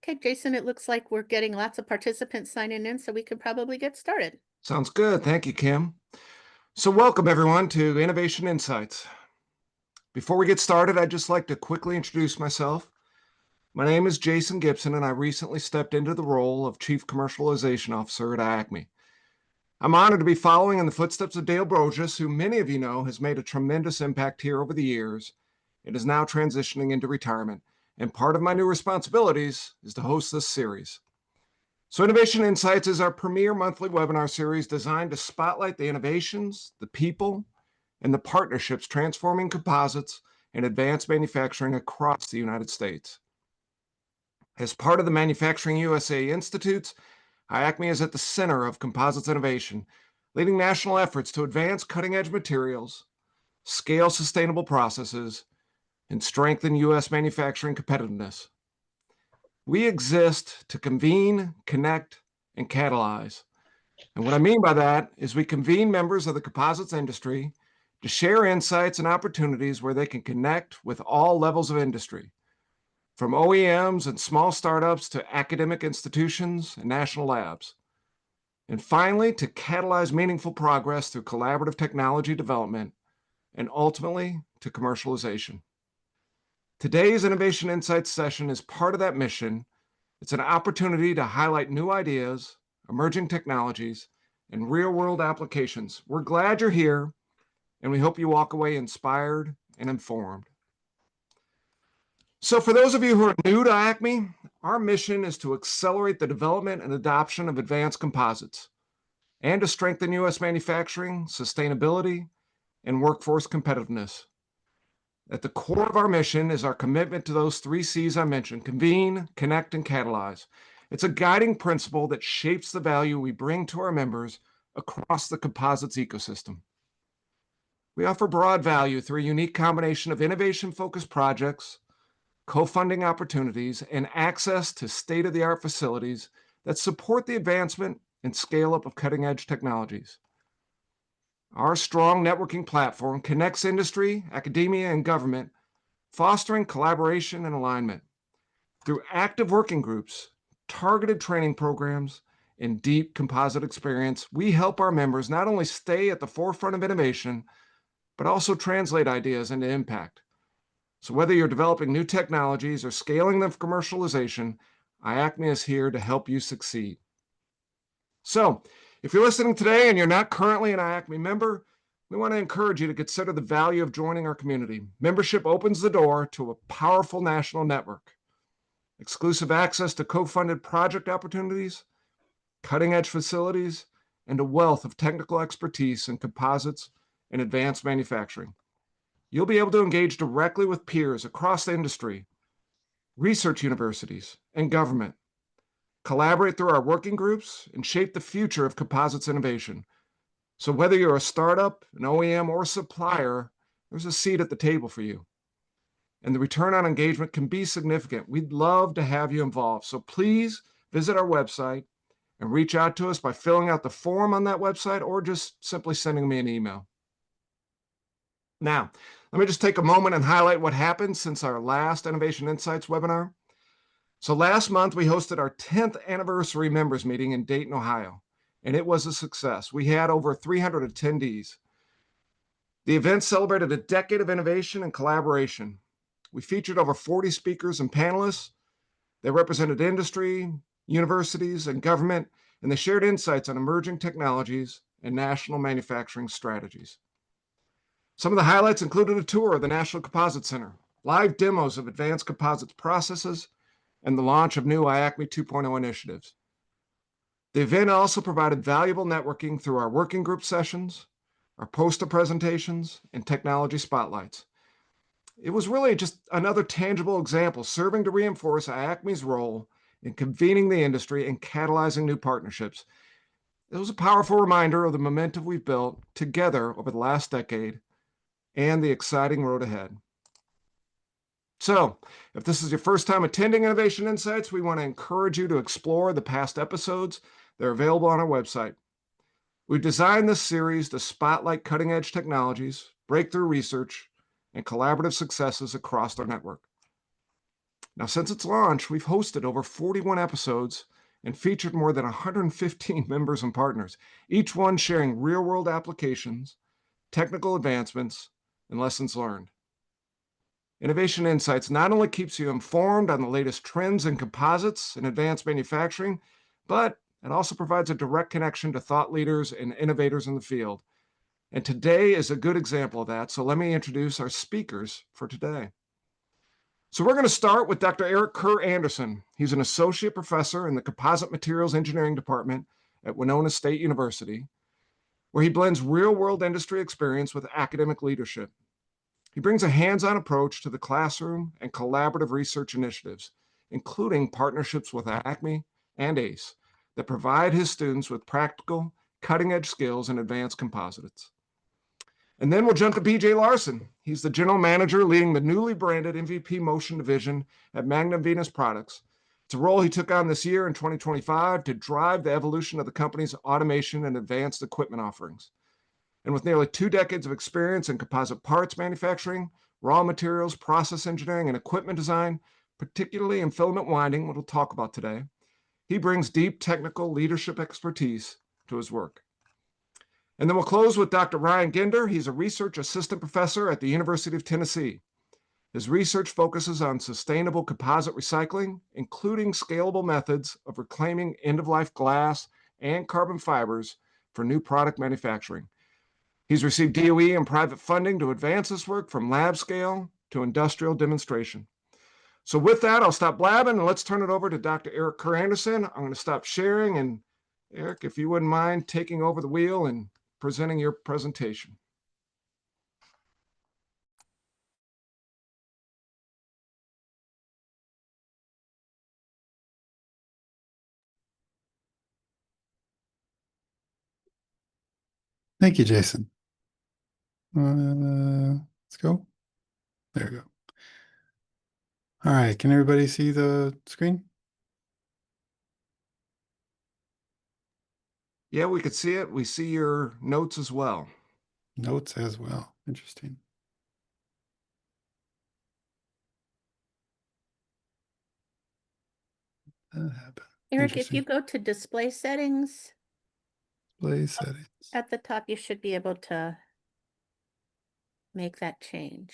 Okay, Jason, it looks like we're getting lots of participants signing in, so we could probably get started. Sounds good. Thank you, Kim. So, welcome everyone to Innovation Insights. Before we get started, I'd just like to quickly introduce myself. My name is Jason Gibson, and I recently stepped into the role of Chief Commercialization Officer at IACMI. I'm honored to be following in the footsteps of Dale Brogius, who many of you know has made a tremendous impact here over the years and is now transitioning into retirement. And part of my new responsibilities is to host this series. So Innovation Insights is our premier monthly webinar series designed to spotlight the innovations, the people, and the partnerships transforming composites and advanced manufacturing across the United States. As part of the Manufacturing USA Institutes, IACMI is at the center of composites innovation, leading national efforts to advance cutting-edge materials, scale sustainable processes, and strengthen U.S. manufacturing competitiveness. We exist to convene, connect, and catalyze. And what I mean by that is we convene members of the composites industry to share insights and opportunities where they can connect with all levels of industry, from OEMs and small startups to academic institutions and national labs. And finally, to catalyze meaningful progress through collaborative technology development and ultimately to commercialization. Today's Innovation Insights session is part of that mission. It's an opportunity to highlight new ideas, emerging technologies, and real-world applications. We're glad you're here, and we hope you walk away inspired and informed. So for those of you who are new to IACMI, our mission is to accelerate the development and adoption of advanced composites and to strengthen U.S. manufacturing, sustainability, and workforce competitiveness. At the core of our mission is our commitment to those 3 C's I mentioned: convene, connect, and catalyze. It's a guiding principle that shapes the value we bring to our members across the composites ecosystem. We offer broad value through a unique combination of innovation-focused projects, co-funding opportunities, and access to state-of-the-art facilities that support the advancement and scale-up of cutting-edge technologies. Our strong networking platform connects industry, academia, and government, fostering collaboration and alignment. Through active working groups, targeted training programs, and deep composite experience, we help our members not only stay at the forefront of innovation, but also translate ideas into impact. So whether you're developing new technologies or scaling them for commercialization, IACMI is here to help you succeed. So, if you're listening today and you're not currently an IACMI member, we want to encourage you to consider the value of joining our community. Membership opens the door to a powerful national network, exclusive access to co-funded project opportunities, cutting-edge facilities, and a wealth of technical expertise in composites and advanced manufacturing. You'll be able to engage directly with peers across the industry, research universities, and government, collaborate through our working groups, and shape the future of composites innovation. So whether you're a startup, an OEM, or a supplier, there's a seat at the table for you. And the return on engagement can be significant. We'd love to have you involved. So please visit our website and reach out to us by filling out the form on that website or just simply sending me an email. Now, let me just take a moment and highlight what happened since our last Innovation Insights webinar. So last month, we hosted our 10th anniversary members meeting in Dayton, Ohio, and it was a success. We had over 300 attendees. The event celebrated a decade of innovation and collaboration. We featured over 40 speakers and panelists. They represented industry, universities, and government, and they shared insights on emerging technologies and national manufacturing strategies. Some of the highlights included a tour of the National Composite Center, live demos of advanced composites processes, and the launch of new IACMI 2.0 initiatives. The event also provided valuable networking through our working group sessions, our poster presentations, and technology spotlights. It was really just another tangible example serving to reinforce IACMI's role in convening the industry and catalyzing new partnerships. It was a powerful reminder of the momentum we've built together over the last decade and the exciting road ahead. So, if this is your first time attending Innovation Insights, we want to encourage you to explore the past episodes. They're available on our website. We designed this series to spotlight cutting-edge technologies, breakthrough research, and collaborative successes across our network. Now, since its launch, we've hosted over 41 episodes and featured more than 115 members and partners, each one sharing real-world applications, technical advancements, and lessons learned. Innovation Insights not only keeps you informed on the latest trends in composites and advanced manufacturing, but it also provides a direct connection to thought leaders and innovators in the field. And today is a good example of that. So let me introduce our speakers for today. So we're going to start with Dr. Eric Kerr-Anderson. He's an associate professor in the Composite Materials Engineering Department at Winona State University, where he blends real-world industry experience with academic leadership. He brings a hands-on approach to the classroom and collaborative research initiatives, including partnerships with IACMI and ACE, that provide his students with practical, cutting-edge skills in advanced composites. And then we'll jump to Jay Larson. He's the general manager leading the newly branded MVP Motion division at Magnum Venus Products. It's a role he took on this year in 2025 to drive the evolution of the company's automation and advanced equipment offerings. And with nearly 2 decades of experience in composite parts manufacturing, raw materials, process engineering, and equipment design, particularly in filament winding, what we'll talk about today, he brings deep technical leadership expertise to his work. And then we'll close with Dr. Ryan Ginder. He's a research assistant professor at the University of Tennessee. His research focuses on sustainable composite recycling, including scalable methods of reclaiming end-of-life glass and carbon fibers for new product manufacturing. He's received DOE and private funding to advance this work from lab scale to industrial demonstration. So with that, I'll stop blabbing and let's turn it over to Dr. Eric Kerr-Anderson. I'm going to stop sharing, and Eric, if you wouldn't mind taking over the wheel and presenting your presentation. Thank you, Jason. Let's go. There we go. All right, can everybody see the screen? Yeah, we could see it. We see your notes as well. Notes as well. Interesting. That happened. Eric, if you go to display settings Display settings. at the top, you should be able to make that change.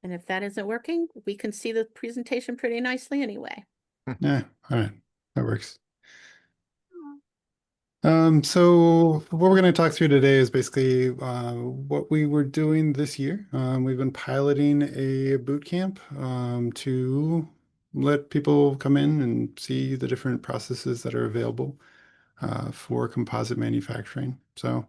And if that isn't working, we can see the presentation pretty nicely anyway. Yeah, all right, that works. So what we're going to talk through today is basically what we were doing this year. We've been piloting a boot camp to let people come in and see the different processes that are available for composite manufacturing. So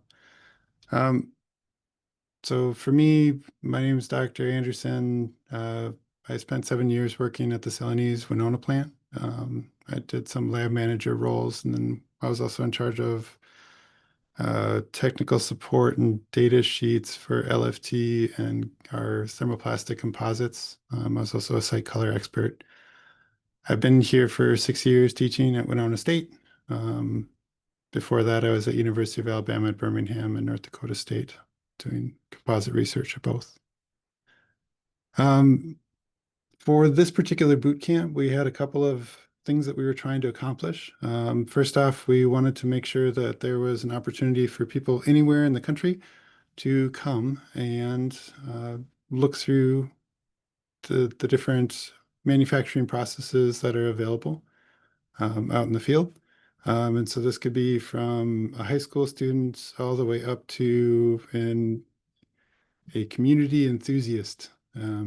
for me, my name is Dr. Anderson. I spent 7 years working at the Celanese Winona plant. I did some lab manager roles, and then I was also in charge of technical support and data sheets for LFT and our thermoplastic composites. I was also a site color expert. I've been here for 6 years teaching at Winona State. Before that, I was at University of Alabama at Birmingham and North Dakota State doing composite research at both. For this particular boot camp, we had a couple of things that we were trying to accomplish. First off, we wanted to make sure that there was an opportunity for people anywhere in the country to come and look through the different manufacturing processes that are available out in the field. And so this could be from a high school student all the way up to a community enthusiast.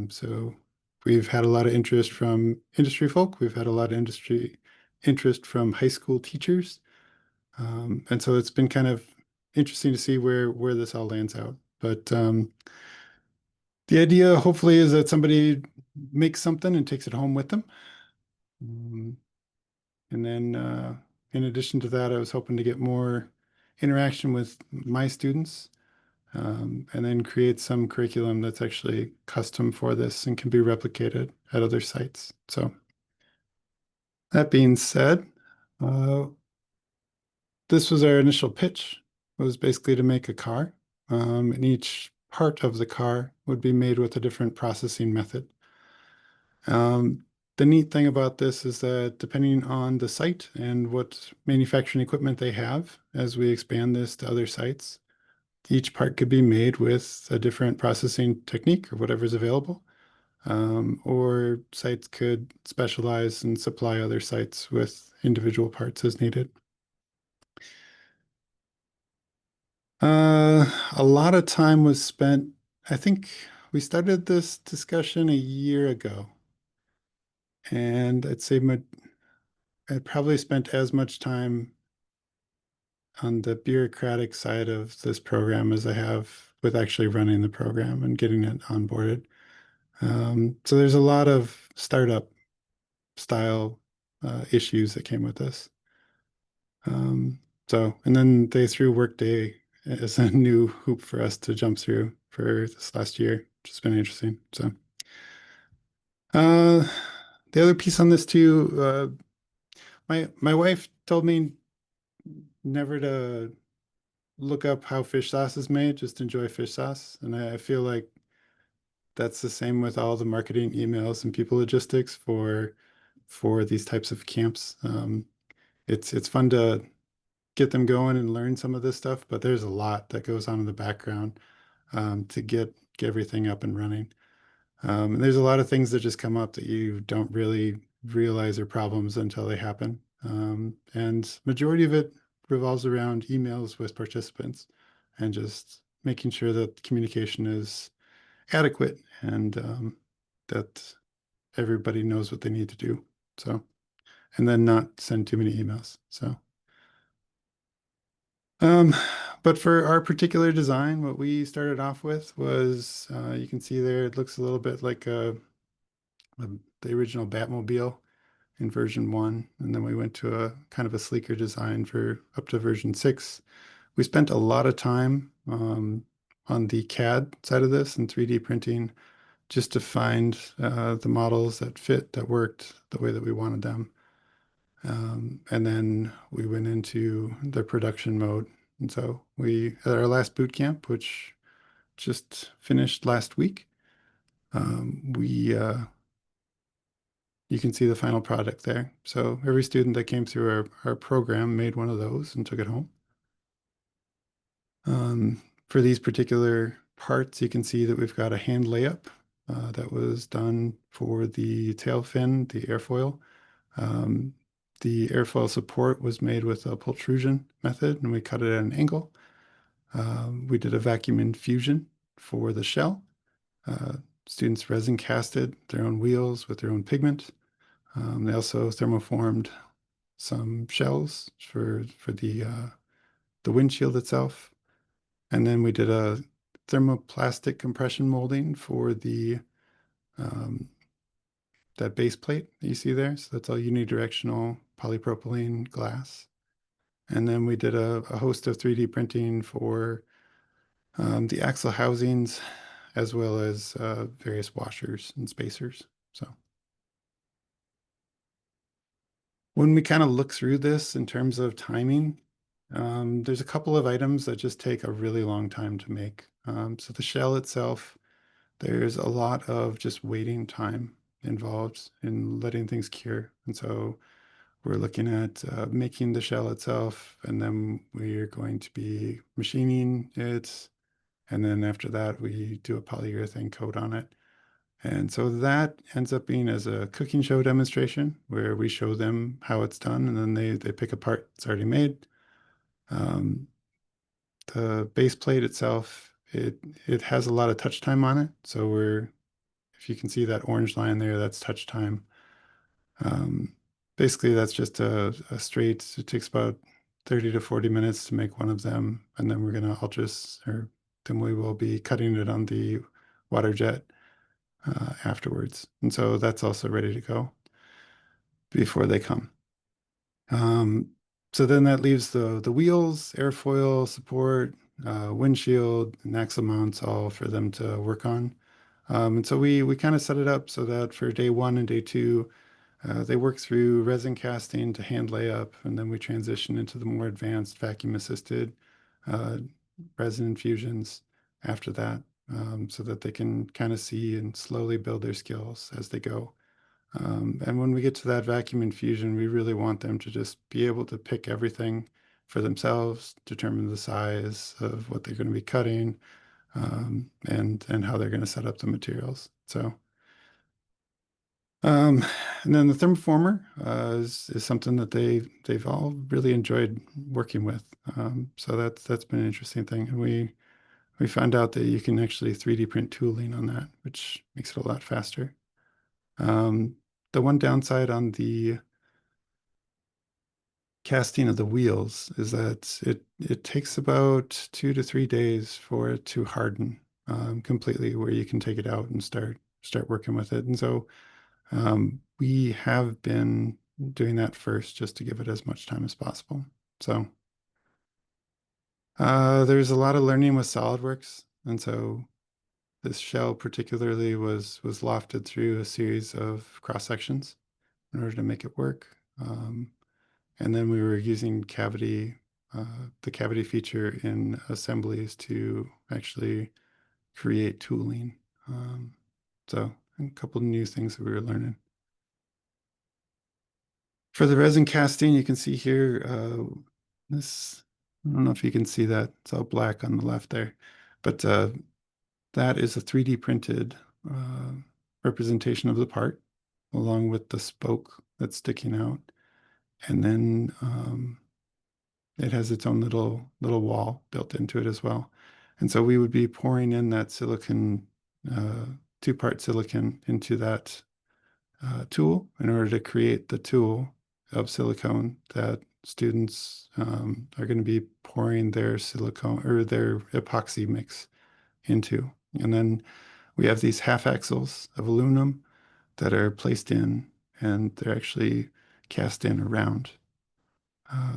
So we've had a lot of interest from industry folk. We've had a lot of industry interest from high school teachers. And so it's been kind of interesting to see where this all lands out. But the idea hopefully is that somebody makes something and takes it home with them. And then in addition to that, I was hoping to get more interaction with my students. And then create some curriculum that's actually custom for this and can be replicated at other sites. So That being said, uh, this was our initial pitch. It was basically to make a car, and each part of the car would be made with a different processing method. The neat thing about this is that depending on the site and what manufacturing equipment they have, as we expand this to other sites, each part could be made with a different processing technique or whatever's available. Or sites could specialize and supply other sites with individual parts as needed. A lot of time was spent. I think we started this discussion a year ago, and I'd say I probably spent as much time on the bureaucratic side of this program as I have with actually running the program and getting it onboarded. So there's a lot of startup style issues that came with this. And then they threw Workday as a new hoop for us to jump through for this last year, which has been interesting. So, uh, the other piece on this too, my wife told me never to look up how fish sauce is made, just enjoy fish sauce. And I feel like that's the same with all the marketing emails and people logistics for these types of camps. It's fun to get them going and learn some of this stuff, but there's a lot that goes on in the background to get everything up and running. And there's a lot of things that just come up that you don't really realize are problems until they happen. And majority of it revolves around emails with participants and just making sure that communication is adequate and that everybody knows what they need to do. So, and then not send too many emails. So, um, but for our particular design, what we started off with was, you can see there, it looks a little bit like the original Batmobile in version 1. And then we went to a kind of a sleeker design for up to version 6. We spent a lot of time on the CAD side of this and 3D printing just to find the models that fit, that worked the way that we wanted them. And then we went into the production mode. And so we, at our last boot camp, which just finished last week, you can see the final product there. So every student that came through our program made one of those and took it home. For these particular parts, you can see that we've got a hand layup that was done for the tail fin, the airfoil. The airfoil support was made with a pultrusion method, and we cut it at an angle. We did a vacuum infusion for the shell. Students resin casted their own wheels with their own pigment. They also thermoformed some shells for the windshield itself. And then we did a thermoplastic compression molding for the that base plate that you see there. So that's all unidirectional polypropylene glass. And then we did a host of 3D printing for the axle housings, as well as various washers and spacers. So when we kind of look through this in terms of timing, there's a couple of items that just take a really long time to make. So the shell itself, there's a lot of just waiting time involved in letting things cure. And so we're looking at making the shell itself, and then we're going to be machining it. And then after that, we do a polyurethane coat on it. And so that ends up being as a cooking show demonstration where we show them how it's done, and then they pick a part that's already made. The base plate itself, it has a lot of touch time on it. So if you can see that orange line there, that's touch time. Basically, that's just a straight, it takes about 30 to 40 minutes to make one of them. And then we're going to then we will be cutting it on the water jet afterwards. And so that's also ready to go before they come. So then that leaves the wheels, airfoil support, windshield, and axle mounts, all for them to work on. And so we kind of set it up so that for day 1 and day 2, They work through resin casting to hand layup, and then we transition into the more advanced vacuum assisted uh, resin infusions after that, so that they can kind of see and slowly build their skills as they go. And when we get to that vacuum infusion, we really want them to just be able to pick everything for themselves, determine the size of what they're going to be cutting, and how they're going to set up the materials. So, um, and then the thermoformer is something that they've all really enjoyed working with. So that's been an interesting thing, and we found out that you can actually 3D print tooling on that, which makes it a lot faster. The one downside on the casting of the wheels is that it takes about 2 to 3 days for it to harden completely, where you can take it out and start working with it. And so we have been doing that first just to give it as much time as possible. So there's a lot of learning with SolidWorks, and so this shell particularly was lofted through a series of cross sections in order to make it work. And then we were using the cavity feature in assemblies to actually create tooling. So a couple of new things that we were learning. For the resin casting, you can see here, this, I don't know if you can see that. It's all black on the left there, but that is a 3D printed representation of the part, along with the spoke that's sticking out. And then it has its own little wall built into it as well. And so we would be pouring in that silicon, two-part silicon into that tool in order to create the tool of silicone that students are going to be pouring their silicone or their epoxy mix into. And then we have these half axles of aluminum that are placed in, and they're actually cast in around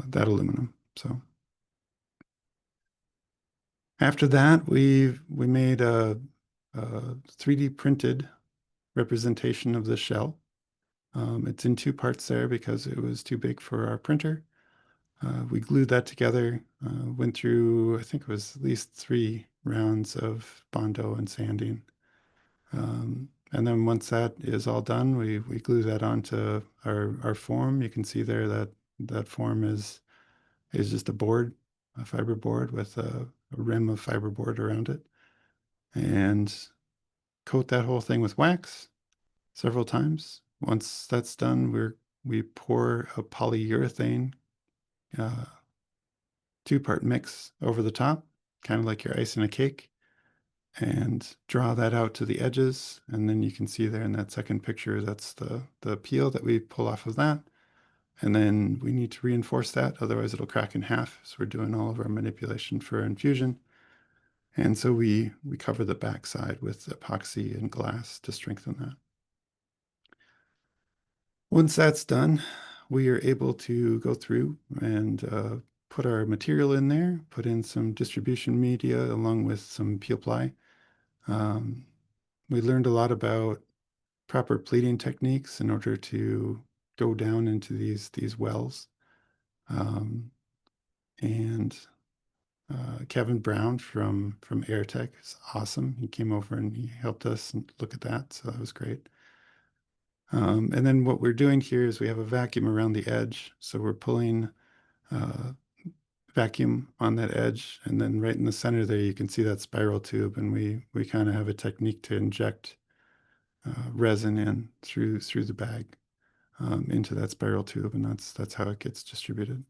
that aluminum. So after that, we made a 3D printed representation of the shell. It's in two parts there because it was too big for our printer. We glued that together, went through, I think it was at least 3 rounds of Bondo and sanding. And then once that is all done, we glue that onto our form. You can see there that that form is just a board, a fiber board with a rim of fiberboard around it. And coat that whole thing with wax several times. Once that's done, we pour a polyurethane 2-part mix over the top, kind of like you're icing a cake, and draw that out to the edges. And then you can see there in that second picture, that's the peel that we pull off of that. And then we need to reinforce that, otherwise it'll crack in half. So we're doing all of our manipulation for infusion. And so we cover the backside with epoxy and glass to strengthen that. Once that's done, we are able to go through and put our material in there, put in some distribution media along with some peel ply. We learned a lot about proper pleating techniques in order to go down into these wells. And Kevin Brown from AirTech is awesome. He came over and he helped us and look at that, so that was great. And then what we're doing here is we have a vacuum around the edge, so we're pulling vacuum on that edge, and then right in the center there you can see that spiral tube, and we kind of have a technique to inject resin in through the bag into that spiral tube, and that's how it gets distributed.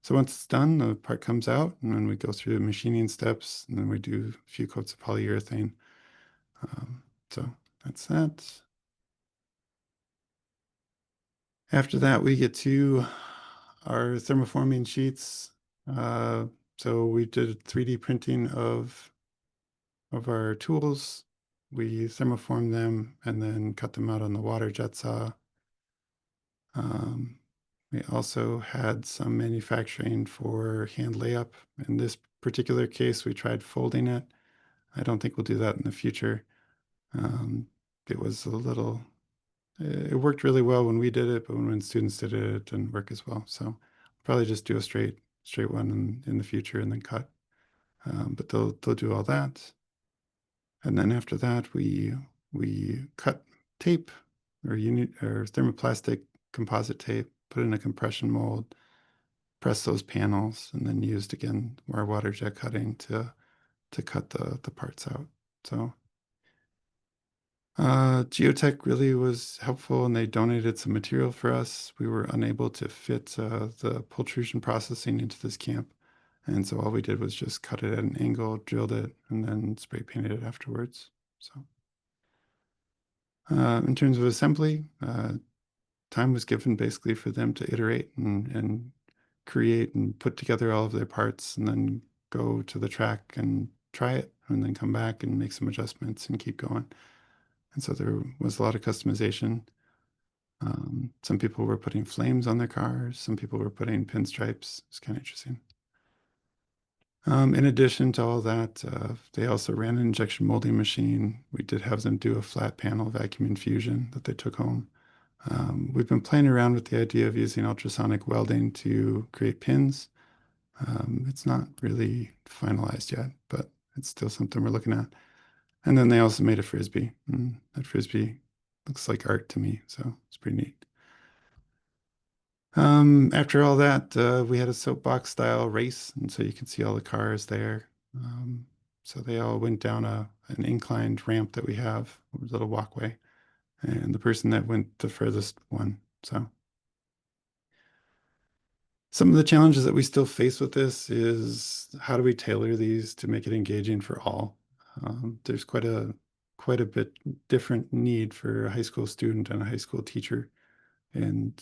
So once it's done, the part comes out, and then we go through the machining steps, and then we do a few coats of polyurethane. So that's that. After that, we get to our thermoforming sheets. So we did 3D printing of our tools. We thermoformed them and then cut them out on the water jet saw. We also had some manufacturing for hand layup. In this particular case, we tried folding it. I don't think we'll do that in the future. It was a little it worked really well when we did it, but when students did it, it didn't work as well. So probably just do a straight one in the future and then cut. But they'll do all that. And then after that, we cut tape or thermoplastic composite tape, put in a compression mold, press those panels, and then used again our water jet cutting to cut the parts out. So Geotech really was helpful, and they donated some material for us. We were unable to fit the pultrusion processing into this camp, and so all we did was just cut it at an angle, drilled it, and then spray painted it afterwards. So in terms of assembly, time was given basically for them to iterate and create and put together all of their parts, and then go to the track and try it, and then come back and make some adjustments and keep going. And so there was a lot of customization. Some people were putting flames on their cars. Some people were putting pinstripes. It's kind of interesting. In addition to all that, they also ran an injection molding machine. We did have them do a flat panel vacuum infusion that they took home. We've been playing around with the idea of using ultrasonic welding to create pins. It's not really finalized yet, but it's still something we're looking at. And then they also made a Frisbee. And that Frisbee looks like art to me, so it's pretty neat. After all that, we had a soapbox style race, and so you can see all the cars there. So they all went down an inclined ramp that we have, a little walkway, and the person that went the furthest won. So some of the challenges that we still face with this is how do we tailor these to make it engaging for all? There's quite a bit different need for a high school student and a high school teacher, and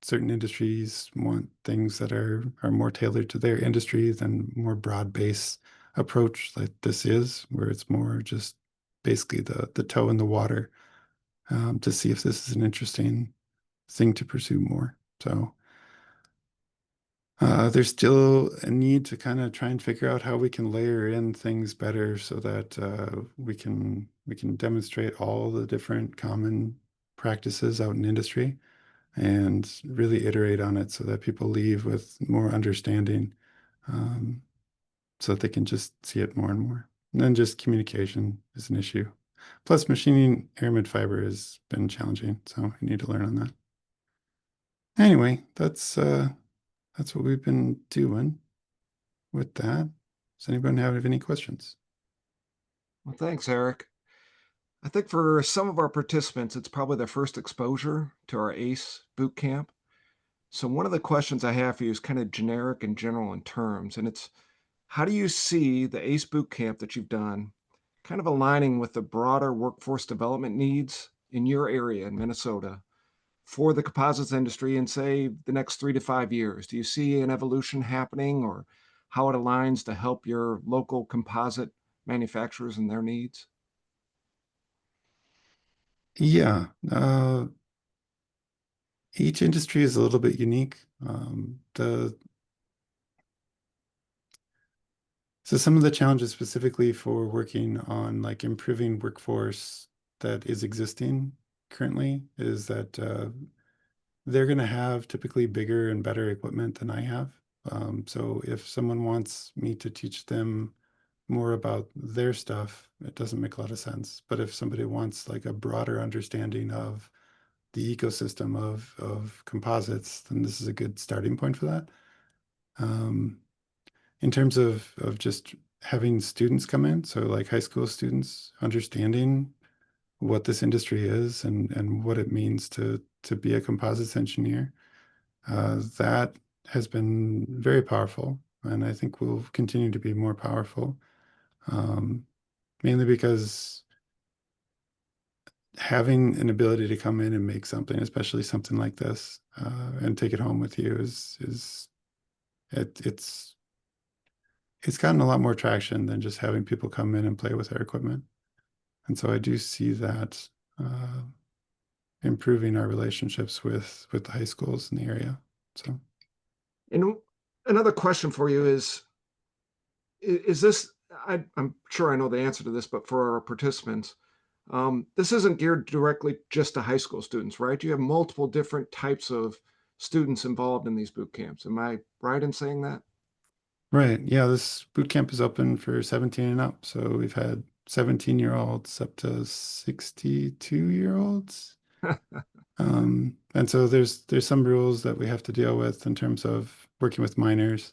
certain industries want things that are more tailored to their industry than more broad base approach like this is, where it's more just basically the toe in the water to see if this is an interesting thing to pursue more. So there's still a need to kind of try and figure out how we can layer in things better so that we can demonstrate all the different common practices out in industry and really iterate on it so that people leave with more understanding, so that they can just see it more and more. And then just communication is an issue. Plus, machining aramid fiber has been challenging, so we need to learn on that. Anyway, that's what we've been doing with that. Does anyone have any questions? Well, thanks, Eric. I think for some of our participants, it's probably their first exposure to our ACE bootcamp. So one of the questions I have for you is kind of generic and general in terms, and it's how do you see the ACE bootcamp that you've done kind of aligning with the broader workforce development needs in your area in Minnesota for the composites industry in, say, the next 3 to 5 years? Do you see an evolution happening, or how it aligns to help your local composite manufacturers and their needs? Yeah, each industry is a little bit unique. So some of the challenges specifically for working on like improving workforce that is existing currently is that they're going to have typically bigger and better equipment than I have. So if someone wants me to teach them more about their stuff, it doesn't make a lot of sense. But if somebody wants like a broader understanding of the ecosystem of composites, then this is a good starting point for that. In terms of just having students come in, so like high school students understanding what this industry is and what it means to be a composites engineer, that has been very powerful, and I think will continue to be more powerful, mainly because having an ability to come in and make something, especially something like this, and take it home with you it's gotten a lot more traction than just having people come in and play with our equipment. And so I do see that improving our relationships with the high schools in the area. So, And another question for you is this, I'm sure I know the answer to this, but for our participants, This isn't geared directly just to high school students, right? You have multiple different types of students involved in these boot camps. Am I right in saying that? Right. Yeah, this boot camp is open for 17 and up. So we've had 17-year-olds up to 62-year-olds. And so there's some rules that we have to deal with in terms of working with minors.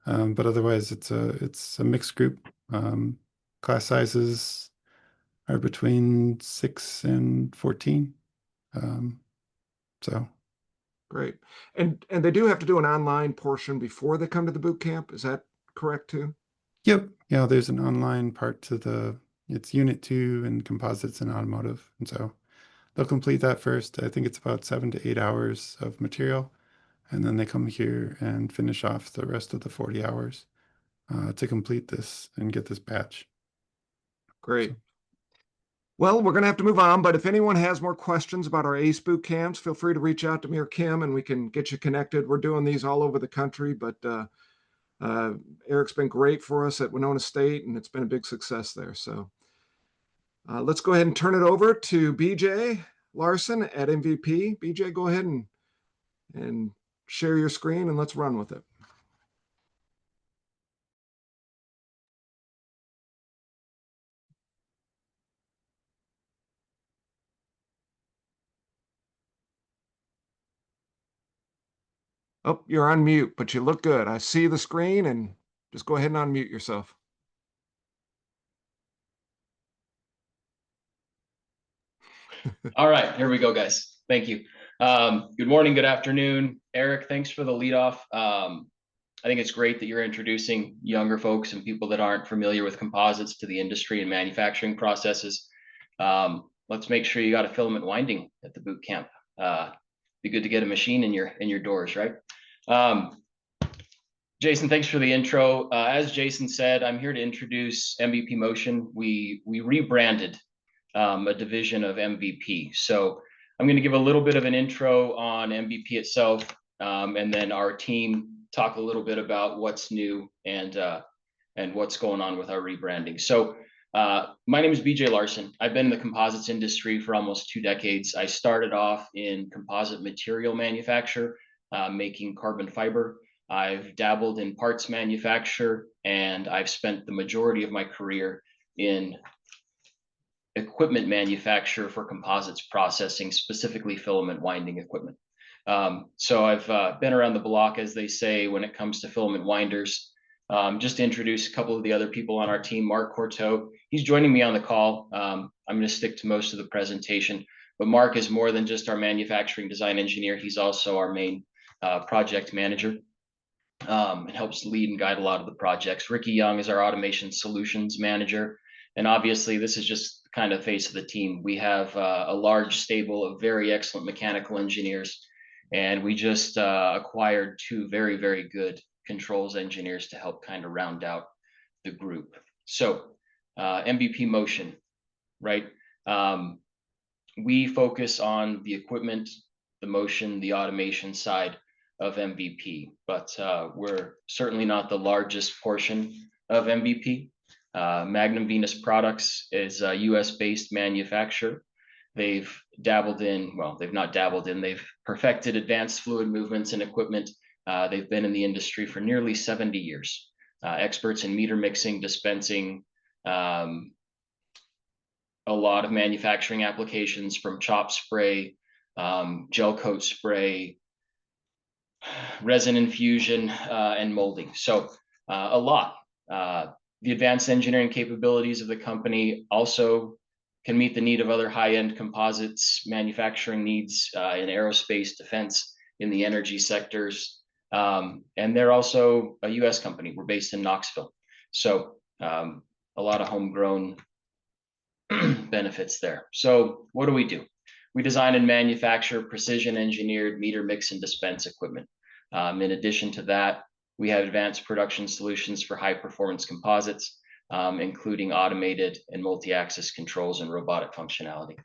But otherwise it's a mixed group. Class sizes are between 6 and 14. So Great. And they do have to do an online portion before they come to the boot camp. Is that correct too? yep. Yeah, there's an online part to it's unit 2 in composites and automotive. And so they'll complete that first. I think it's about 7 to 8 hours of material. And then they come here and finish off the rest of the 40 hours to complete this and get this badge. Great. So, Well, we're going to have to move on, but if anyone has more questions about our ACE boot camps, feel free to reach out to me or Kim and we can get you connected. We're doing these all over the country, but Eric's been great for us at Winona State and it's been a big success there. So let's go ahead and turn it over to BJ Larson at MVP. BJ, go ahead and share your screen and let's run with it. Oh, you're on mute, but you look good. I see the screen and just go ahead and unmute yourself. All right, here we go, guys. Thank you. Good morning, good afternoon. Eric, thanks for the lead off. I think it's great that you're introducing younger folks and people that aren't familiar with composites to the industry and manufacturing processes. Let's make sure you got a filament winding at the boot camp. Be good to get a machine in your doors, right? Jason, thanks for the intro. As Jason said, I'm here to introduce MVP Motion. We rebranded a division of MVP. So I'm going to give a little bit of an intro on MVP itself, and then our team talk a little bit about what's new and what's going on with our rebranding. So my name is BJ Larson. I've been in the composites industry for almost 2 decades. I started off in composite material manufacture, making carbon fiber. I've dabbled in parts manufacture, and I've spent the majority of my career in equipment manufacture for composites processing, specifically filament winding equipment. So I've been around the block, as they say, when it comes to filament winders. Just to introduce a couple of the other people on our team, Mark Corteau, he's joining me on the call. I'm going to stick to most of the presentation, but Mark is more than just our manufacturing design engineer. He's also our main project manager, and helps lead and guide a lot of the projects. Ricky Young is our automation solutions manager. And obviously this is just kind of face of the team. We have a large stable of very excellent mechanical engineers, and we just acquired 2 very, very good controls engineers to help kind of round out the group. So MVP Motion, right? We focus on the equipment, the motion, the automation side of MVP, but we're certainly not the largest portion of MVP. Magnum Venus Products is a US-based manufacturer. They've dabbled in, well, they've not dabbled in, they've perfected advanced fluid movements and equipment. They've been in the industry for nearly 70 years. Experts in meter mixing, dispensing, a lot of manufacturing applications from chop spray, gel coat spray, resin infusion, and molding. So a lot. The advanced engineering capabilities of the company also can meet the need of other high-end composites manufacturing needs in aerospace, defense, in the energy sectors. And they're also a US company. We're based in Knoxville. So a lot of homegrown benefits there. So what do? We design and manufacture precision engineered meter mix and dispense equipment. In addition to that, we have advanced production solutions for high performance composites, including automated and multi-axis controls and robotic functionality.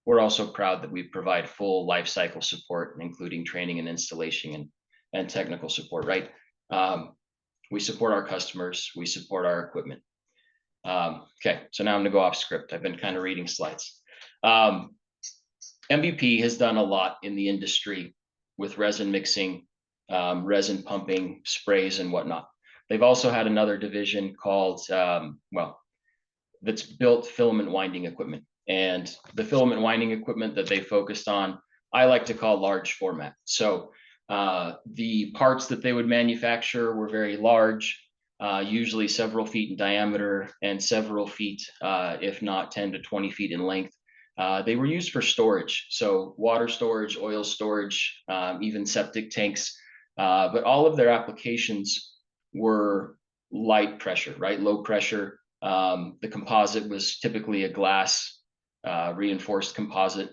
We're also proud that we provide full life cycle support, including training and installation and technical support, right? We support our customers, we support our equipment. Okay, so now I'm gonna go off script. I've been kind of reading slides. MVP has done a lot in the industry with resin mixing, resin pumping, sprays and whatnot. They've also had another division called, that's built filament winding equipment. And the filament winding equipment that they focused on, I like to call large format. So the parts that they would manufacture were very large, usually several feet in diameter and several feet, if not 10 to 20 feet in length. They were used for storage, so water storage, oil storage, even septic tanks, but all of their applications were light pressure, right? Low pressure. The composite was typically a glass reinforced composite.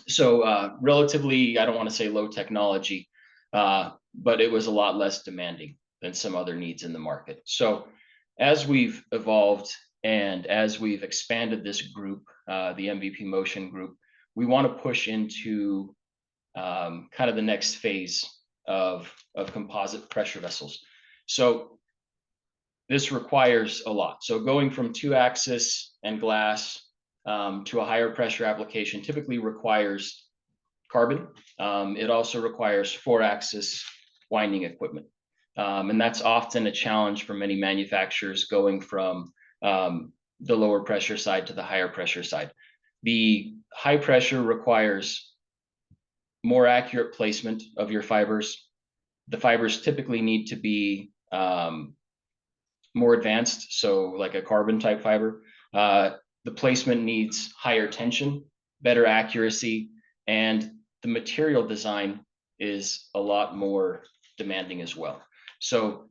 So relatively, I don't want to say low technology, but it was a lot less demanding than some other needs in the market. So as we've evolved and as we've expanded this group, the MVP Motion group, we want to push into kind of the next phase of composite pressure vessels. So this requires a lot. So going from 2-axis and glass to a higher pressure application typically requires carbon. It also requires 4-axis winding equipment. And that's often a challenge for many manufacturers going from the lower pressure side to the higher pressure side. The high pressure requires more accurate placement of your fibers. The fibers typically need to be more advanced, so like a carbon type fiber. The placement needs higher tension, better accuracy, and the material design is a lot more demanding as well. So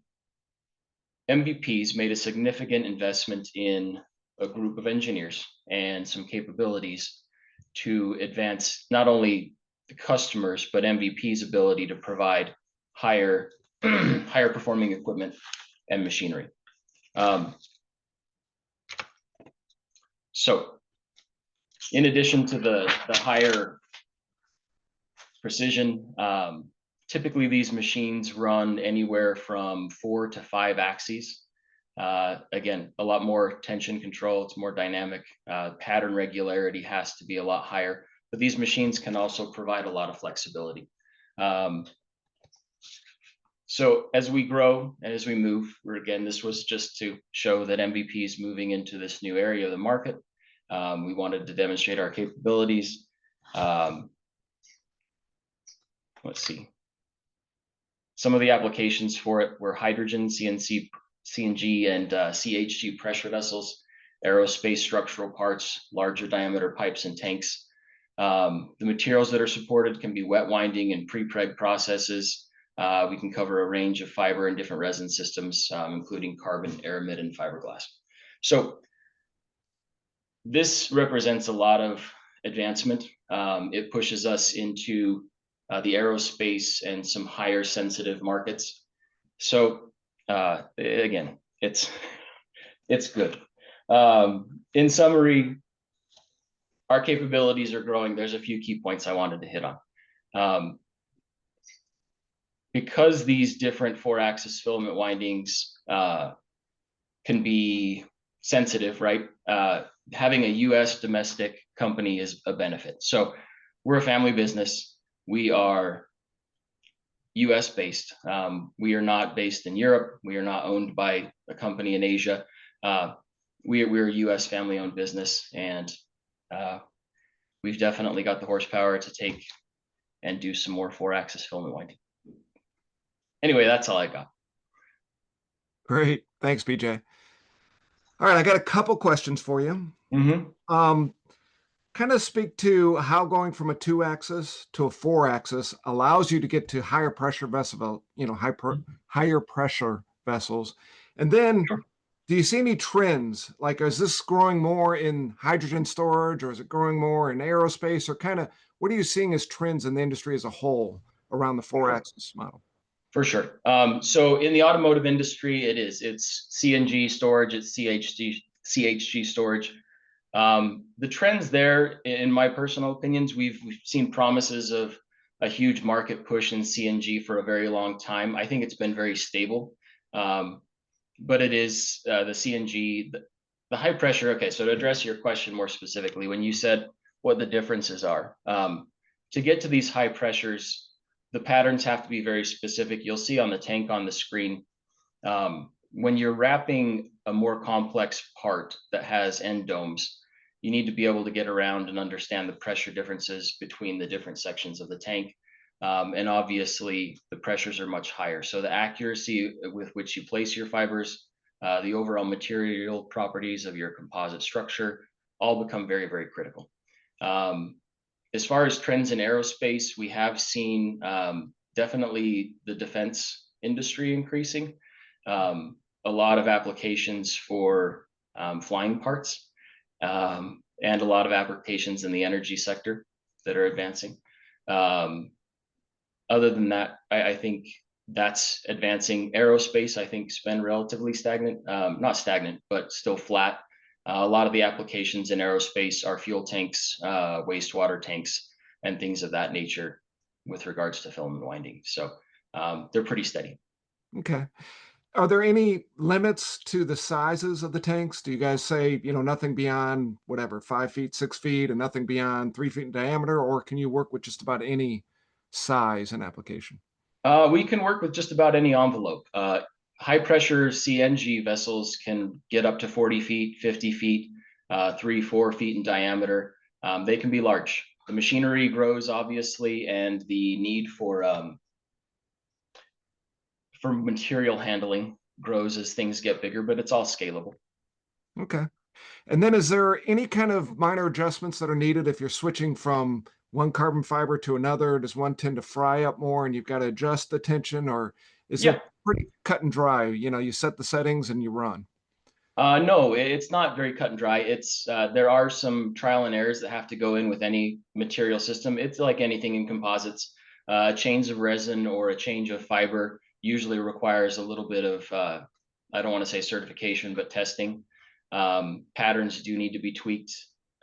MVP's made a significant investment in a group of engineers and some capabilities to advance not only the customers, but MVP's ability to provide higher performing equipment and machinery. So in addition to the higher precision, typically these machines run anywhere from 4 to 5 axes. Again, a lot more tension control, it's more dynamic. Pattern regularity has to be a lot higher, but these machines can also provide a lot of flexibility. So as we grow and as we move, again, this was just to show that MVP is moving into this new area of the market. We wanted to demonstrate our capabilities. Let's see. Some of the applications for it were hydrogen, CNG, and CHG pressure vessels, aerospace structural parts, larger diameter pipes and tanks. The materials that are supported can be wet winding and prepreg processes. We can cover a range of fiber and different resin systems, including carbon, aramid, and fiberglass. So this represents a lot of advancement. It pushes us into the aerospace and some higher sensitive markets. So again, it's good. In summary, our capabilities are growing. There's a few key points I wanted to hit on. Because these different 4-axis filament windings can be sensitive, right? Having a US domestic company is a benefit. So we're a family business. We are US based. We are not based in Europe. We are not owned by a company in Asia. We're a US family owned business, and we've definitely got the horsepower to take and do some more 4-axis filament winding. Anyway, that's all I got. Great. Thanks, BJ. All right, I got a couple questions for you. Kind of speak to how going from a 2-axis to a 4-axis allows you to get to higher pressure vessel, higher pressure vessels. And then do you see any trends? Like, is this growing more in hydrogen storage, or is it growing more in aerospace, or kind of what are you seeing as trends in the industry as a whole around the 4-axis model? For sure. So in the automotive industry, it's CNG storage, it's CHG storage. The trends there, in my personal opinions, we've seen promises of a huge market push in CNG for a very long time. I think it's been very stable, but it is the CNG. the high pressure, okay, so to address your question more specifically, when you said what the differences are, to get to these high pressures, the patterns have to be very specific. You'll see on the tank on the screen, when you're wrapping a more complex part that has end domes, you need to be able to get around and understand the pressure differences between the different sections of the tank. And obviously the pressures are much higher. So the accuracy with which you place your fibers, the overall material properties of your composite structure all become very, very critical. As far as trends in aerospace, we have seen definitely the defense industry increasing. A lot of applications for flying parts, and a lot of applications in the energy sector that are advancing. Other than that, I think that's advancing. Aerospace, I think, has been relatively stagnant, not stagnant, but still flat. A lot of the applications in aerospace are fuel tanks, wastewater tanks, and things of that nature with regards to filament winding. So they're pretty steady. Okay. Are there any limits to the sizes of the tanks? Do you guys say, nothing beyond whatever, 5 feet, 6 feet, and nothing beyond 3 feet in diameter? Or can you work with just about any size and application? We can work with just about any envelope. High pressure CNG vessels can get up to 40 feet, 50 feet, 3, 4 feet in diameter. They can be large. The machinery grows, obviously, and the need for material handling grows as things get bigger, but it's all scalable. Okay. And then is there any kind of minor adjustments that are needed if you're switching from one carbon fiber to another? Does one tend to fry up more and you've got to adjust the tension, or is Yeah. it pretty cut and dry? You set the settings and you run. No, it's not very cut and dry. It's there are some trial and errors that have to go in with any material system. It's like anything in composites. A change of resin or a change of fiber usually requires a little bit of, I don't want to say certification, but testing. Patterns do need to be tweaked.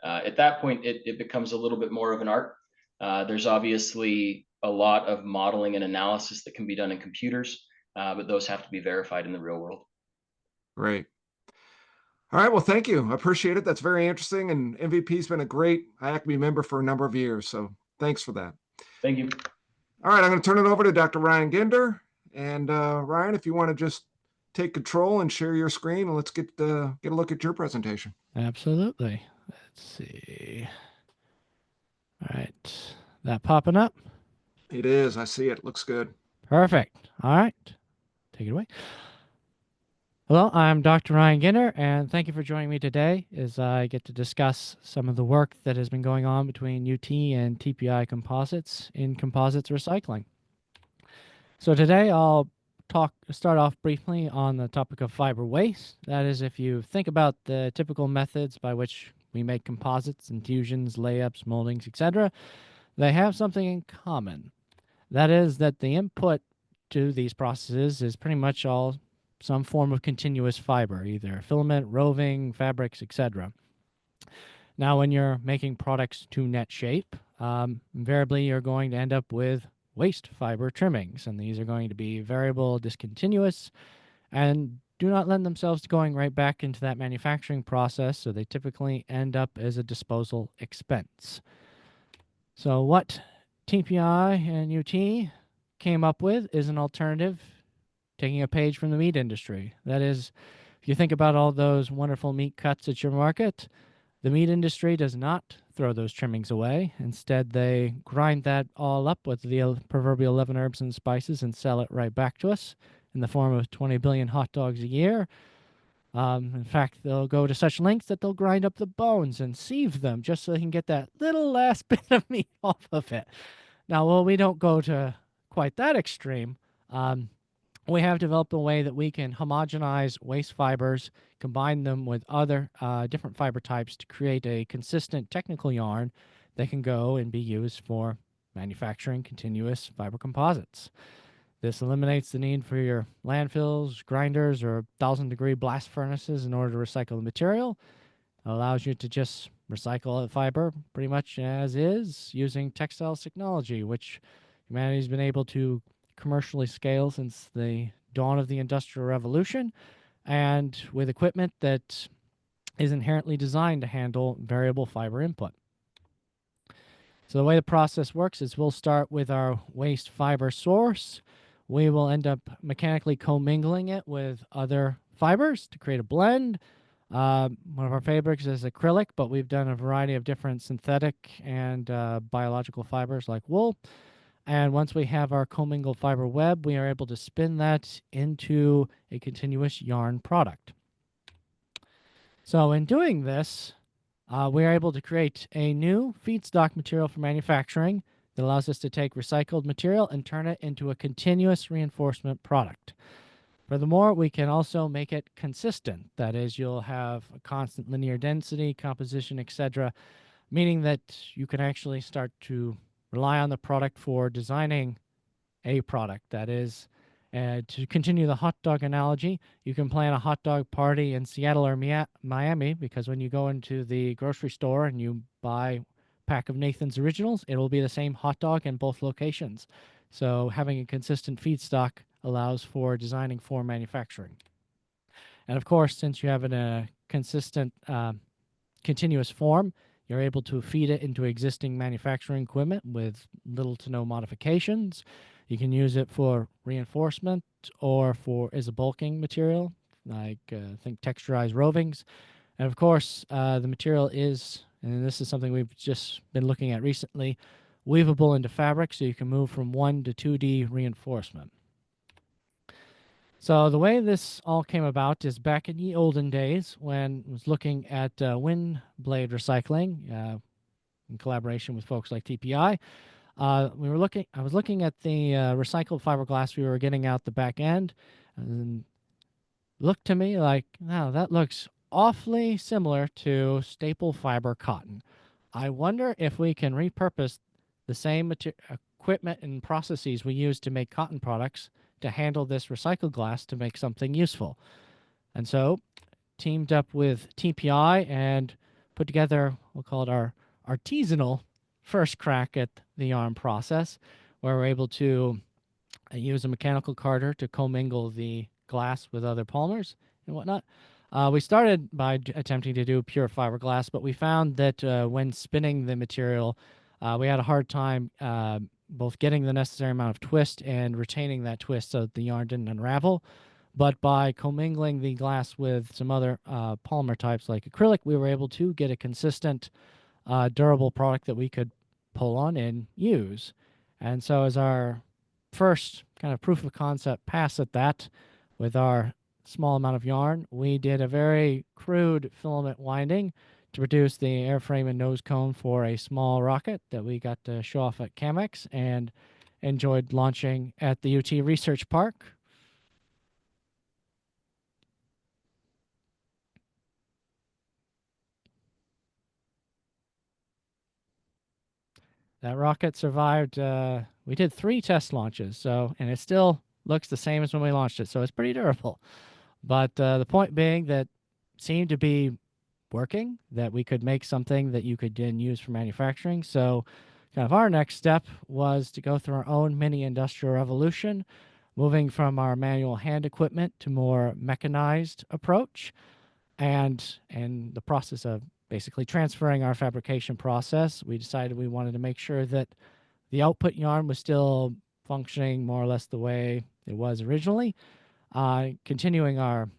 At that point, it becomes a little bit more of an art. There's obviously a lot of modeling and analysis that can be done in computers, but those have to be verified in the real world. Great. All right. Well, thank you. I appreciate it. That's very interesting. And MVP's been a great IACMI member for a number of years. So thanks for that. Thank you. All right. I'm going to turn it over to Dr. Ryan Ginder. And Ryan, if you want to just take control and share your screen, and let's get a look at your presentation. Absolutely. Let's see. All right. That popping up? It is. I see it. Looks good. Perfect. All right. Take it away. Hello, I'm Dr. Ryan Ginder, and thank you for joining me today as I get to discuss some of the work that has been going on between UT and TPI Composites in composites recycling. So today I'll start off briefly on the topic of fiber waste. That is, if you think about the typical methods by which we make composites, infusions, layups, moldings, etc., they have something in common. That is that the input to these processes is pretty much all some form of continuous fiber, either filament, roving, fabrics, etc. Now, when you're making products to net shape, invariably you're going to end up with waste fiber trimmings, and these are going to be variable, discontinuous, and do not lend themselves to going right back into that manufacturing process, so they typically end up as a disposal expense. So what TPI and UT came up with is an alternative, taking a page from the meat industry. That is, if you think about all those wonderful meat cuts at your market, the meat industry does not throw those trimmings away. Instead, they grind that all up with the proverbial 11 herbs and spices and sell it right back to us in the form of 20 billion hot dogs a year. In fact, they'll go to such lengths that they'll grind up the bones and sieve them just so they can get that little last bit of meat off of it. Now, well, we don't go to quite that extreme. We have developed a way that we can homogenize waste fibers, combine them with other different fiber types to create a consistent technical yarn that can go and be used for manufacturing continuous fiber composites. This eliminates the need for your landfills, grinders, or 1,000-degree blast furnaces in order to recycle the material. It allows you to just recycle a fiber pretty much as is using textiles technology, which humanity's been able to commercially scale since the dawn of the Industrial Revolution, and with equipment that is inherently designed to handle variable fiber input. So the way the process works is we'll start with our waste fiber source. We will end up mechanically commingling it with other fibers to create a blend. One of our favorites is acrylic, but we've done a variety of different synthetic and biological fibers like wool. And once we have our commingled fiber web, we are able to spin that into a continuous yarn product. So in doing this, we are able to create a new feedstock material for manufacturing that allows us to take recycled material and turn it into a continuous reinforcement product. Furthermore, we can also make it consistent. That is, you'll have a constant linear density, composition, etc., meaning that you can actually start to rely on the product for designing a product. That is, to continue the hot dog analogy, you can plan a hot dog party in Seattle or Miami, because when you go into the grocery store and you buy a pack of Nathan's Originals, it will be the same hot dog in both locations. So having a consistent feedstock allows for designing for manufacturing. And of course, since you have a consistent continuous form, you're able to feed it into existing manufacturing equipment with little to no modifications. You can use it for reinforcement or as a bulking material, like think texturized rovings. And of course, the material is, and this is something we've just been looking at recently, weavable into fabric, so you can move from 1 to 2D reinforcement. So the way this all came about is back in the olden days when I was looking at wind blade recycling in collaboration with folks like TPI. I was looking at the recycled fiberglass we were getting out the back end, and looked to me like, wow, that looks awfully similar to staple fiber cotton. I wonder if we can repurpose the same equipment and processes we use to make cotton products to handle this recycled glass to make something useful. And so teamed up with TPI and put together, we'll call it our artisanal first crack at the yarn process, where we're able to use a mechanical carder to commingle the glass with other polymers and whatnot. We started by attempting to do pure fiberglass, but we found that when spinning the material, we had a hard time both getting the necessary amount of twist and retaining that twist so that the yarn didn't unravel. But by commingling the glass with some other polymer types like acrylic, we were able to get a consistent, durable product that we could pull on and use. And so as our first kind of proof of concept pass at that, with our small amount of yarn, we did a very crude filament winding to produce the airframe and nose cone for a small rocket that we got to show off at CAMX and enjoyed launching at the UT Research Park. That rocket survived. We did 3 test launches, and it still looks the same as when we launched it, so it's pretty durable. But the point being that seemed to be working, that we could make something that you could then use for manufacturing. So kind of our next step was to go through our own mini industrial revolution, moving from our manual hand equipment to more mechanized approach. And in the process of basically transferring our fabrication process, we decided we wanted to make sure that the output yarn was still functioning more or less the way it was originally. Continuing our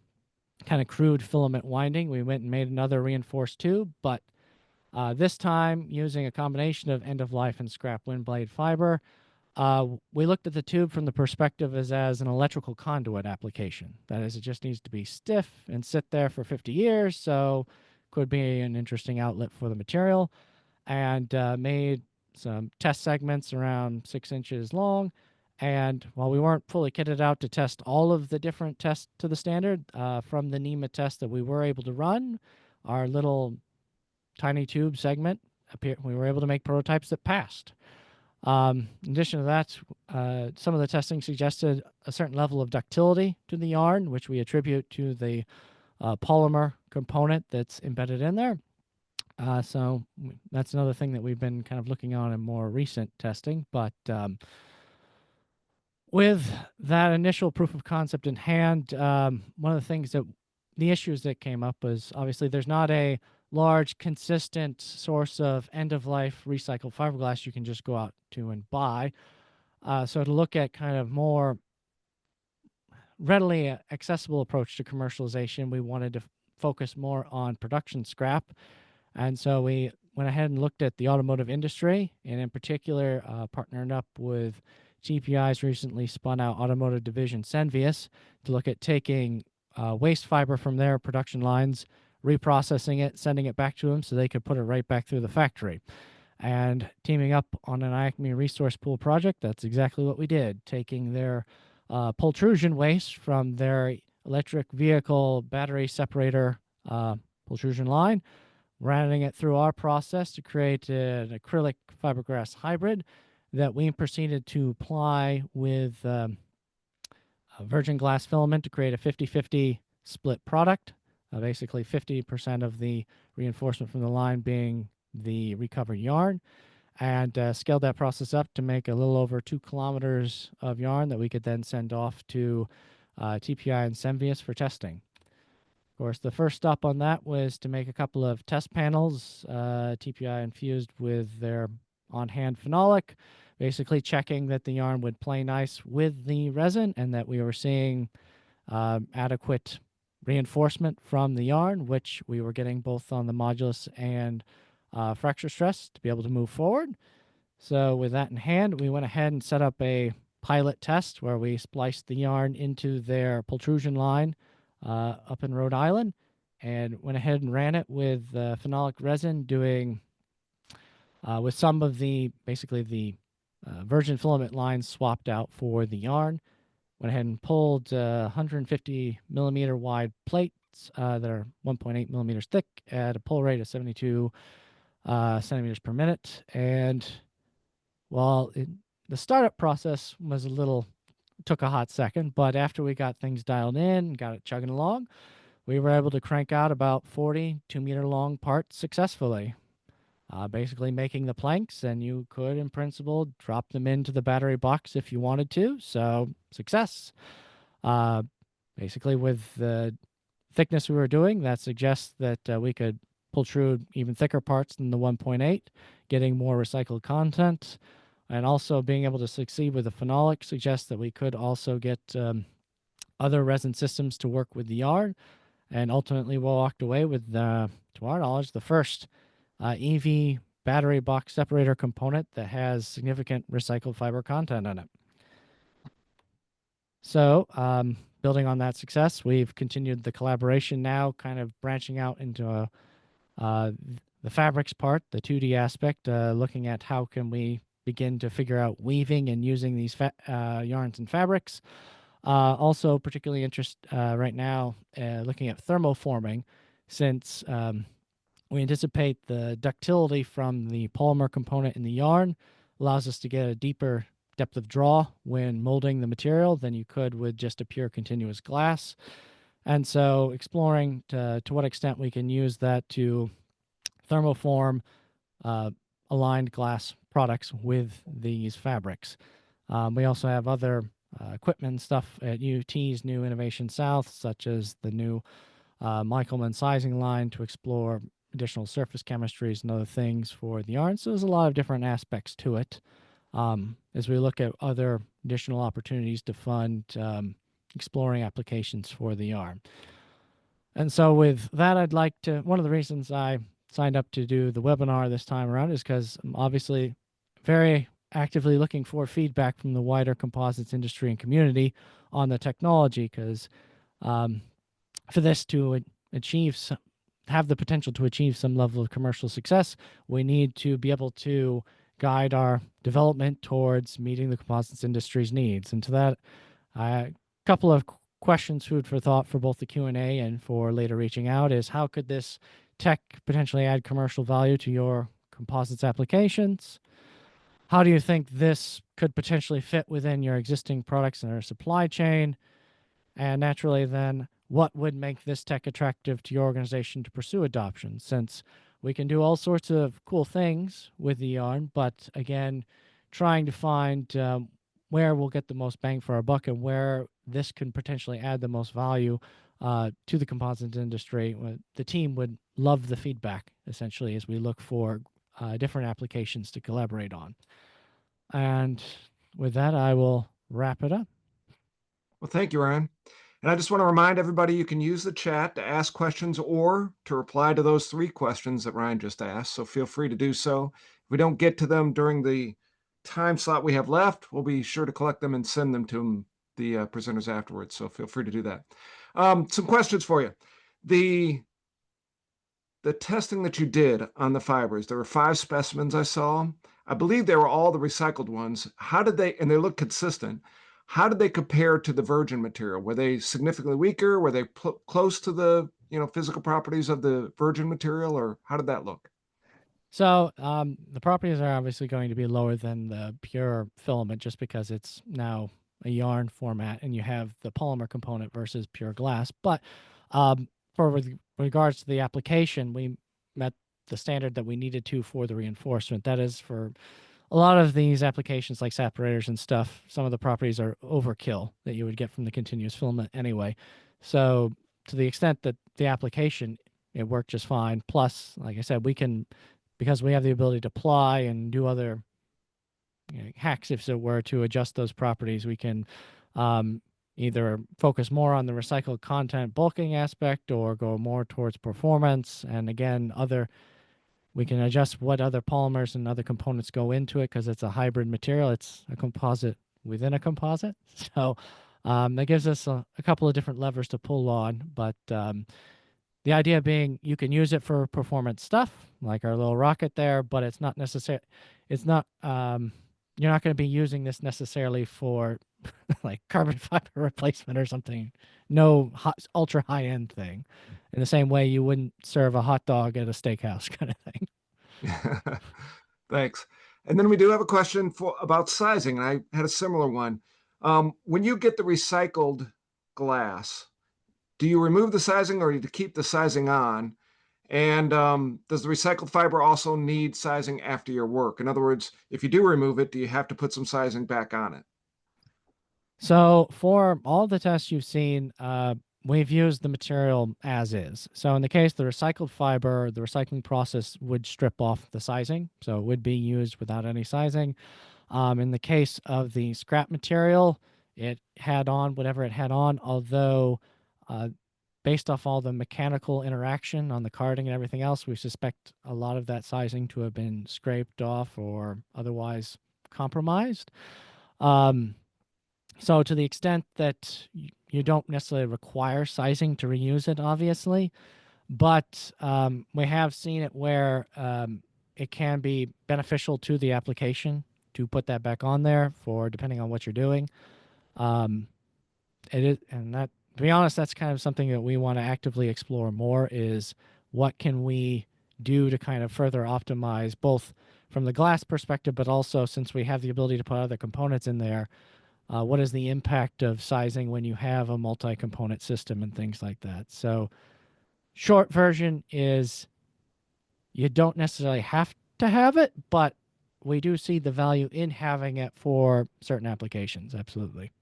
kind of crude filament winding, we went and made another reinforced tube, but this time using a combination of end-of-life and scrap wind blade fiber. We looked at the tube from the perspective as an electrical conduit application. That is, it just needs to be stiff and sit there for 50 years, so could be an interesting outlet for the material, and made some test segments around 6 inches long. And while we weren't fully kitted out to test all of the different tests to the standard, from the NEMA test that we were able to run, our little tiny tube segment we were able to make prototypes that passed. In addition to that, some of the testing suggested a certain level of ductility to the yarn, which we attribute to the polymer component that's embedded in there. So that's another thing that we've been kind of looking on in more recent testing. But with that initial proof of concept in hand, one of the things that the issues that came up was obviously there's not a large, consistent source of end-of-life recycled fiberglass you can just go out to and buy. So to look at kind of more readily accessible approach to commercialization, we wanted to focus more on production scrap. And so we went ahead and looked at the automotive industry, and in particular, partnered up with GPI's recently spun out automotive division, Senvius, to look at taking waste fiber from their production lines, reprocessing it, sending it back to them so they could put it right back through the factory. And teaming up on an IACMI resource pool project, that's exactly what we did, taking their pultrusion waste from their electric vehicle battery separator pultrusion line, running it through our process to create an acrylic fiberglass hybrid that we proceeded to apply with virgin glass filament to create a 50-50 split product, basically 50% of the reinforcement from the line being the recovered yarn, and scaled that process up to make a little over 2 kilometers of yarn that we could then send off to TPI and Senvius for testing. Of course, the first stop on that was to make a couple of test panels, TPI infused with their on-hand phenolic, basically checking that the yarn would play nice with the resin and that we were seeing adequate reinforcement from the yarn, which we were getting both on the modulus and fracture stress to be able to move forward. So with that in hand, we went ahead and set up a pilot test where we spliced the yarn into their pultrusion line up in Rhode Island and went ahead and ran it with phenolic resin, doing with some of the basically the virgin filament lines swapped out for the yarn. Went ahead and pulled 150 millimeter wide plates that are 1.8 millimeters thick at a pull rate of 72 centimeters per minute. And while the startup process was took a hot second, but after we got things dialed in and got it chugging along, we were able to crank out about 40 2-meter long parts successfully. Basically making the planks, and you could, in principle, drop them into the battery box if you wanted to. So success. Basically, with the thickness we were doing, that suggests that we could pultrude even thicker parts than the 1.8, getting more recycled content, and also being able to succeed with the phenolic suggests that we could also get other resin systems to work with the yarn. And ultimately, we walked away with, to our knowledge, the first EV battery box separator component that has significant recycled fiber content in it. So building on that success, we've continued the collaboration now, kind of branching out into the fabrics part, the 2D aspect, looking at how can we begin to figure out weaving and using these yarns and fabrics. Also particularly interested right now looking at thermoforming, since we anticipate the ductility from the polymer component in the yarn allows us to get a deeper depth of draw when molding the material than you could with just a pure continuous glass. And so exploring to what extent we can use that to thermoform aligned glass products with these fabrics. We also have other equipment stuff at UT's new Innovation South, such as the new Michelman sizing line to explore additional surface chemistries and other things for the yarn. So there's a lot of different aspects to it as we look at other additional opportunities to fund exploring applications for the yarn. And so with that, I'd like to, one of the reasons I signed up to do the webinar this time around is because I'm obviously very actively looking for feedback from the wider composites industry and community on the technology, because for this to have the potential to achieve some level of commercial success, we need to be able to guide our development towards meeting the composites industry's needs. And to that, a couple of questions, food for thought for both the Q&A and for later reaching out, is how could this tech potentially add commercial value to your composites applications? How do you think this could potentially fit within your existing products and our supply chain? And naturally then, what would make this tech attractive to your organization to pursue adoption? Since we can do all sorts of cool things with the yarn, but again, trying to find where we'll get the most bang for our buck and where this can potentially add the most value to the composites industry. The team would love the feedback, essentially, as we look for different applications to collaborate on. And with that, I will wrap it up. Well, thank you, Ryan. And I just want to remind everybody you can use the chat to ask questions or to reply to those 3 questions that Ryan just asked. So feel free to do so. If we don't get to them during the time slot we have left, we'll be sure to collect them and send them to the presenters afterwards. So feel free to do that. Some questions for you. The testing that you did on the fibers, there were 5 specimens I saw. I believe they were all the recycled ones. How did they, and they look consistent. How did they compare to the virgin material? Were they significantly weaker? Were they close to the physical properties of the virgin material, or how did that look? So the properties are obviously going to be lower than the pure filament just because it's now a yarn format and you have the polymer component versus pure glass. But for regards to the application, we met the standard that we needed to for the reinforcement. That is, for a lot of these applications like separators and stuff, some of the properties are overkill that you would get from the continuous filament anyway. So to the extent that the application, it worked just fine. Plus, like I said, we can, because we have the ability to ply and do other hacks, if it were, to adjust those properties, we can either focus more on the recycled content bulking aspect or go more towards performance. And again, we can adjust what other polymers and other components go into it because it's a hybrid material. It's a composite within a composite. So that gives us a couple of different levers to pull on. But the idea being you can use it for performance stuff, like our little rocket there, but it's not necessary. It's not, you're not going to be using this necessarily for like carbon fiber replacement or something. No ultra high end thing. In the same way you wouldn't serve a hot dog at a steakhouse kind of thing. Thanks. And then we do have a question about sizing, and I had a similar one. When you get the recycled glass, do you remove the sizing or do you keep the sizing on? And does the recycled fiber also need sizing after your work? In other words, if you do remove it, do you have to put some sizing back on it? So for all the tests you've seen, we've used the material as is. So in the case of the recycled fiber, the recycling process would strip off the sizing. So it would be used without any sizing. In the case of the scrap material, it had on whatever it had on, although based off all the mechanical interaction on the carding and everything else, we suspect a lot of that sizing to have been scraped off or otherwise compromised. So to the extent that you don't necessarily require sizing to reuse it, obviously, but we have seen it where it can be beneficial to the application to put that back on there for depending on what you're doing. It is, and that, to be honest, that's kind of something that we want to actively explore more, is what can we do to kind of further optimize both from the glass perspective, but also since we have the ability to put other components in there, what is the impact of sizing when you have a multi-component system and things like that. So short version is you don't necessarily have to have it, but we do see the value in having it for certain applications. Absolutely.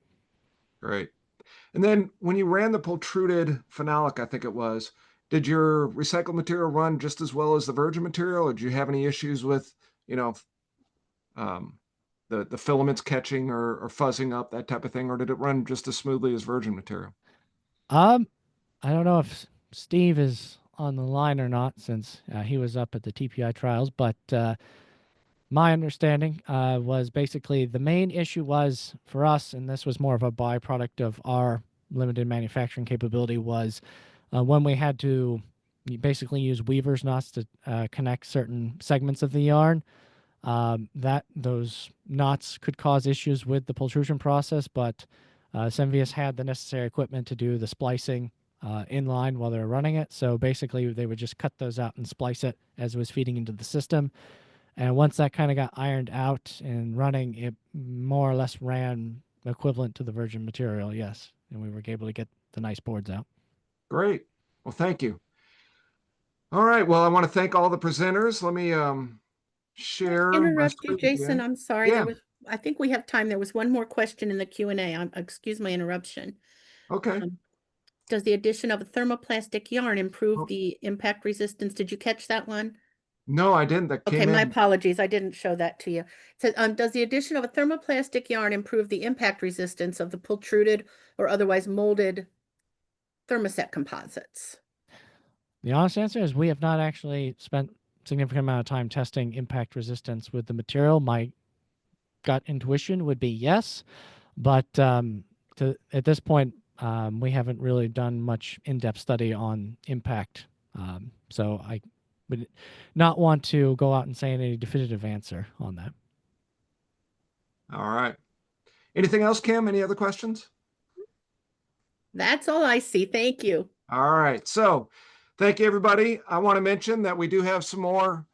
Great. And then when you ran the pultruded phenolic, I think it was, did your recycled material run just as well as the virgin material, or did you have any issues with, the filaments catching or fuzzing up, that type of thing, or did it run just as smoothly as virgin material? I don't know if Steve is on the line or not, since he was up at the TPI trials, but my understanding was basically the main issue was for us, and this was more of a byproduct of our limited manufacturing capability, was when we had to basically use weaver's knots to connect certain segments of the yarn, that those knots could cause issues with the pultrusion process, but Semvius had the necessary equipment to do the splicing in line while they were running it. So basically they would just cut those out and splice it as it was feeding into the system. And once that kind of got ironed out and running, it more or less ran equivalent to the virgin material, yes. And we were able to get the nice boards out. Great. Well, thank you. All right. Well, I want to thank all the presenters. Let me share my Interrupt you, screen Jason. again. I'm sorry. Yeah. I think we have time. There was one more question in the Q&A. Excuse my interruption. Okay. Does the addition of a thermoplastic yarn improve Oh. the impact resistance? Did you catch that one? No, I didn't. That Okay, came my in. apologies. I didn't show that to you. It says, does the addition of a thermoplastic yarn improve the impact resistance of the pultruded or otherwise molded thermoset composites? The honest answer is we have not actually spent significant amount of time testing impact resistance with the material. My gut intuition would be yes, but at this point, we haven't really done much in-depth study on impact. So I would not want to go out and say any definitive answer on that. All right. Anything else, Kim? Any other questions? That's all I see. Thank you. All right. So thank you, everybody. I want to mention that we do have some more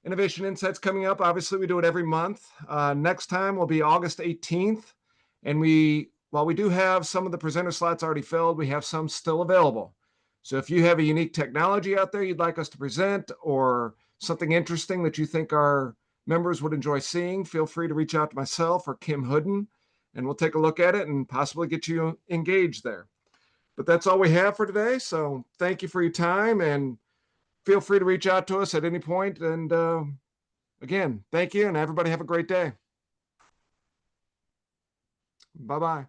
Innovation Insights coming up. Obviously, we do it every month. Next time will be August 18th. And while we do have some of the presenter slots already filled, we have some still available. So if you have a unique technology out there you'd like us to present or something interesting that you think our members would enjoy seeing, feel free to reach out to myself or Kim Hooden, and we'll take a look at it and possibly get you engaged there. But that's all we have for today. So thank you for your time, and feel free to reach out to us at any point. And again, thank you, and everybody have a great day. Bye-bye.